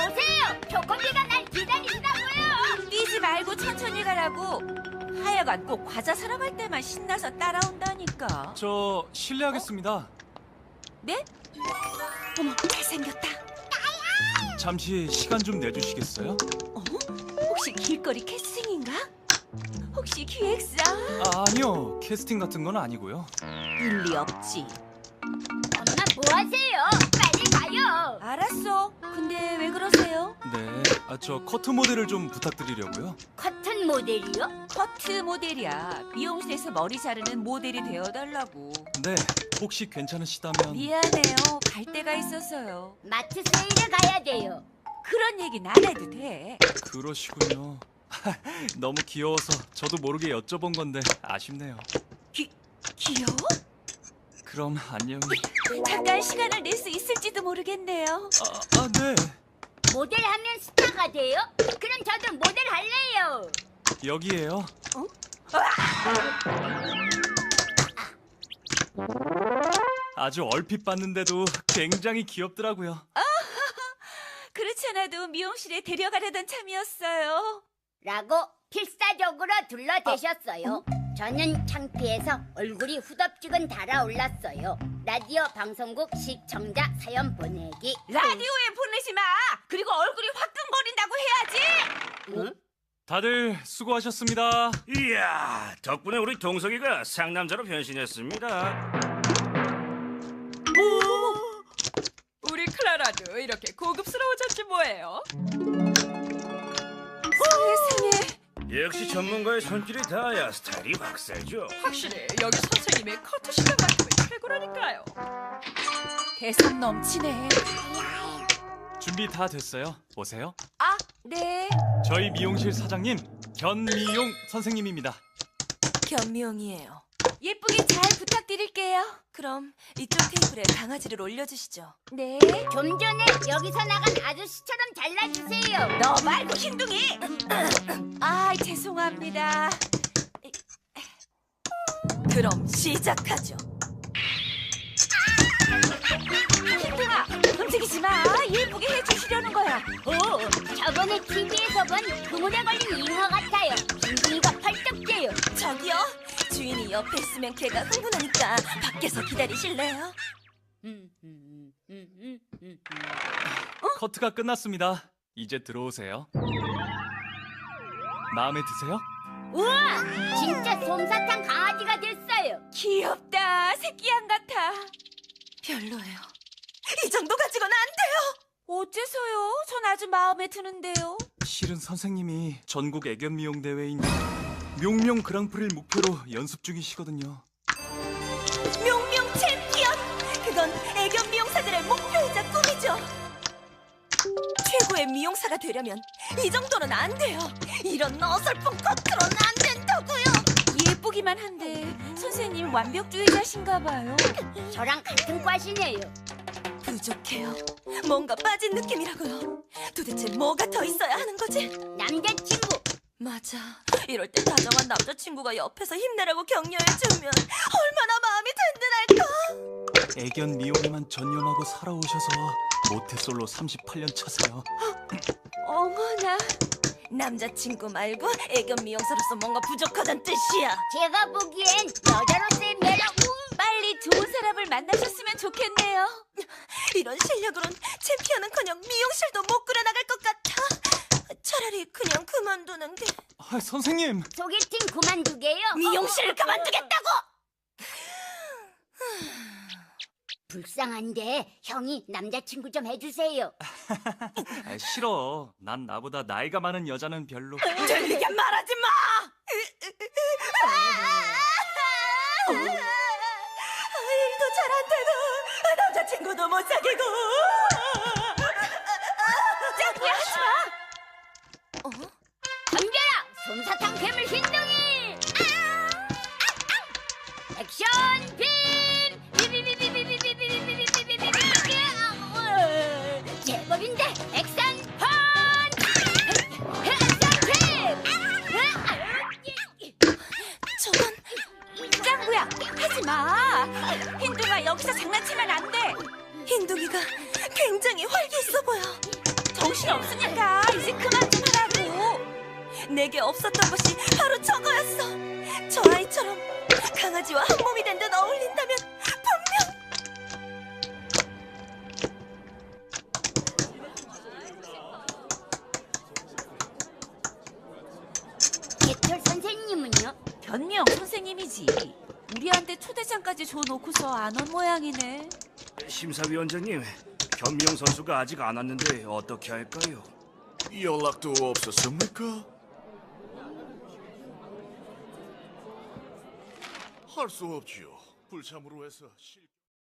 오세요. 조커비가 날 기다린다고요. 뛰지 말고 천천히 가라고. 하여간 꼭 과자 사러 갈 때만 신나서 따라온다니까. 저 실례하겠습니다. 네? 어머, 잘생겼다. 잠시 시간 좀 내주시겠어요? 어? 혹시 길거리 캐스팅인가? 혹시 기획사? 아니요, 캐스팅 같은 건 아니고요. 일리 없지. 엄마 뭐 하세요? 빨리 가요. 알았어. 근데 왜 그러세요? 네, 저 커트 모델을 좀 부탁드리려고요. 커튼 모델이요? 커트 모델이야. 미용실에서 머리 자르는 모델이 되어달라고. 네, 혹시 괜찮으시다면... 미안해요. 갈 데가 있어서요. 마트 세일에 가야 돼요. 그런 얘기는 안 해도 돼. 그러시군요. 너무 귀여워서 저도 모르게 여쭤본 건데 아쉽네요. 귀여워? 그럼 안녕히... 잠깐 시간을 낼 수 있을지도 모르겠네요. 네. 모델하면 스타가 돼요? 그럼 저도 모델 할래요. 여기에요. 아주 얼핏 봤는데도 굉장히 귀엽더라고요. 그렇잖아도 미용실에 데려가려던 참이었어요. 라고 필사적으로 둘러대셨어요. 저는 창피해서 얼굴이 후덥지근 달아올랐어요. 라디오 방송국 시청자 사연 보내기. 라디오에 보내지 마. 그리고 얼굴이 화끈거린다고 해야지. 다들 수고하셨습니다. 이야, 덕분에 우리 동석이가 상남자로 변신했습니다. 우리 클라라도 이렇게 고급스러워졌지 뭐예요? 세상에. 역시 전문가의 손길이 닿아야 스타일이 확 세죠. 확실히 여기 선생님의 커트 시간만큼은 최고라니까요. 대성 넘치네. 준비 다 됐어요. 오세요. 아, 네. 저희 미용실 사장님 견미용 선생님입니다. 견미용이에요. 예쁘게 잘 부탁드릴게요. 그럼 이쪽 테이블에 강아지를 올려주시죠. 네. 좀 전에 여기서 나간 아저씨처럼 잘라주세요. 너 말고 흰둥이. 아, 죄송합니다. 그럼 시작하죠. 흰둥아, 움직이지 마. 예쁘게 해주시려는 거야. 오, 저번에 TV에서 본 그물에 걸린 잉어 같아요. 빙빙이가 펄쩍 뛰어요. 저기요. 주인이 옆에 있으면 걔가 흥분하니까 밖에서 기다리실래요? 커트가 끝났습니다. 이제 들어오세요. 마음에 드세요? 우와, 진짜 솜사탕 강아지가 됐어요. 귀엽다. 새끼양 같아. 별로예요. 이 정도 가지고는 안 돼요. 어째서요? 전 아주 마음에 드는데요. 실은 선생님이 전국 애견 미용 대회인 명명 그랑프리를 목표로 연습 중이시거든요. 명명 챔피언! 그건 애견 미용사들의 목표이자 꿈이죠. 최고의 미용사가 되려면 이 정도는 안 돼요. 이런 어설픈 커트로는 안 된다고요. 예쁘기만 한데 선생님 완벽주의자신가 봐요. 저랑 같은 과시네요. 부족해요. 뭔가 빠진 느낌이라고요. 도대체 뭐가 더 있어야 하는 거지? 남자친구. 맞아. 이럴 때 다정한 남자친구가 옆에서 힘내라고 격려해주면 얼마나 마음이 든든할까? 애견 미용에만 전념하고 살아오셔서 모태솔로 38년 차세요. 어머나. 남자친구 말고 애견 미용사로서 뭔가 부족하단 뜻이야. 제가 보기엔 여자로서의 매력. 빨리 좋은 사람을 만나셨으면 좋겠네요. 이런 실력으론 챔피언은커녕 미용실도 못 꾸려나갈 것 같아. 차라리 그냥 그만두는 게. 선생님! 소개팅 그만두게요. 미용실을 그만두겠다고! 불쌍한데 형이 남자친구 좀 해주세요. 싫어. 난 나보다 나이가 많은 여자는 별로. 들리게 말하지 마! 일도 잘 안 되고 남자친구도 못 사귀고. 짱구야, 하지 마. 덤벼라 솜사탕 괴물 흰둥이. 액션 빔. 제법인데 액션 펀치. 액션 빔. 저건 짱구야, 하지 마. 흰둥아, 여기서 장난치면 안 돼. 흰둥이가 굉장히 활기 있어 보여. 정신 없으니까 이제 그만 좀 하라고. 내게 없었던 것이 바로 저거였어. 저 아이처럼 강아지와 한 몸이 된 듯 어울린다면 분명. 개털 선생님은요? 변미영 선생님이지. 우리한테 초대장까지 줘놓고서 안 온 모양이네. 심사위원장님, 변미영 선수가 아직 안 왔는데 어떻게 할까요? 연락도 없었습니까? 할 수 없지요. 불참으로 해서